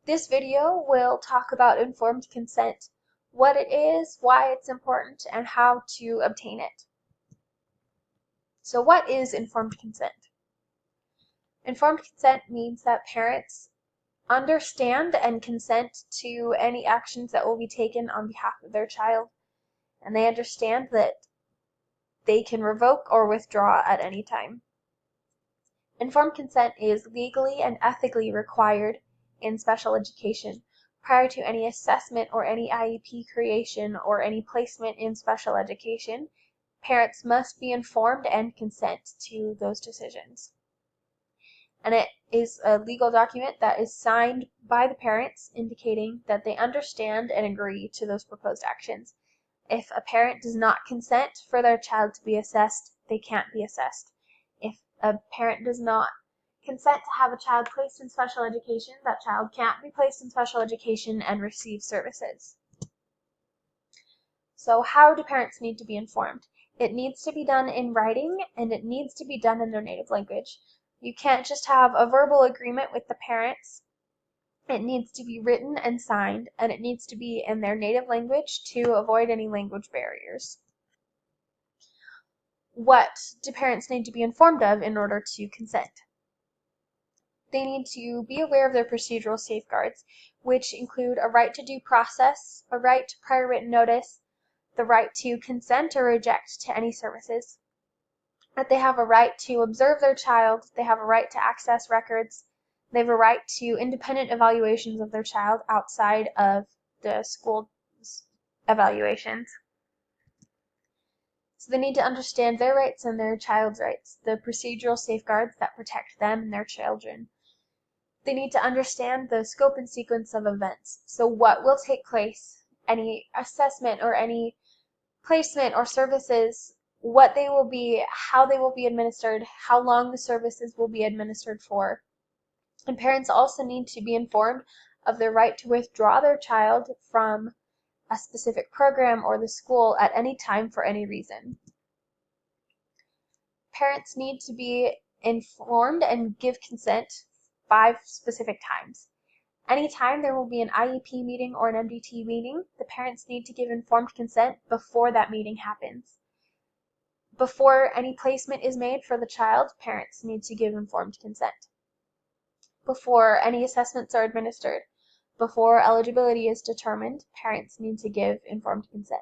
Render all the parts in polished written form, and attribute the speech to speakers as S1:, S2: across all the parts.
S1: This video will talk about informed consent, what it is, why it's important, and how to obtain it. So what is informed consent? Informed consent means that parents understand and consent to any actions that will be taken on behalf of their child, and they understand that they can revoke or withdraw at any time. Informed consent is legally and ethically required in special education. Prior to any assessment or any IEP creation or any placement in special education, parents must be informed and consent to those decisions. And it is a legal document that is signed by the parents indicating that they understand and agree to those proposed actions. If a parent does not consent for their child to be assessed, they can't be assessed. If a parent does not consent to have a child placed in special education, that child can't be placed in special education and receive services. So how do parents need to be informed? It needs to be done in writing, and it needs to be done in their native language. You can't just have a verbal agreement with the parents. It needs to be written and signed, and it needs to be in their native language to avoid any language barriers. What do parents need to be informed of in order to consent? They need to be aware of their procedural safeguards, which include a right to due process, a right to prior written notice, the right to consent or reject to any services, that they have a right to observe their child, they have a right to access records, they have a right to independent evaluations of their child outside of the school evaluations. So they need to understand their rights and their child's rights, the procedural safeguards that protect them and their children. They need to understand the scope and sequence of events. So what will take place, any assessment or any placement or services, what they will be, how they will be administered, how long the services will be administered for. And parents also need to be informed of their right to withdraw their child from a specific program or the school at any time for any reason. Parents need to be informed and give consent 5 specific times. Anytime there will be an IEP meeting or an MDT meeting, the parents need to give informed consent before that meeting happens. Before any placement is made for the child, parents need to give informed consent. Before any assessments are administered, before eligibility is determined, parents need to give informed consent.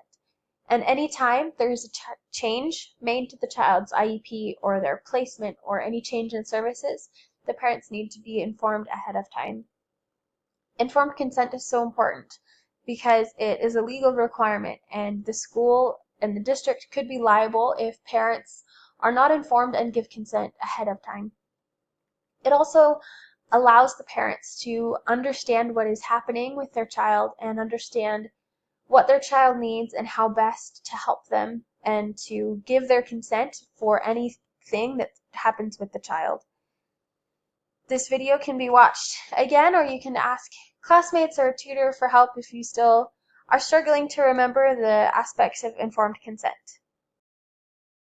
S1: And anytime there's a change made to the child's IEP or their placement or any change in services, the parents need to be informed ahead of time. Informed consent is so important because it is a legal requirement, and the school and the district could be liable if parents are not informed and give consent ahead of time. It also allows the parents to understand what is happening with their child and understand what their child needs and how best to help them, and to give their consent for anything that happens with the child. This video can be watched again, or you can ask classmates or a tutor for help if you still are struggling to remember the aspects of informed consent.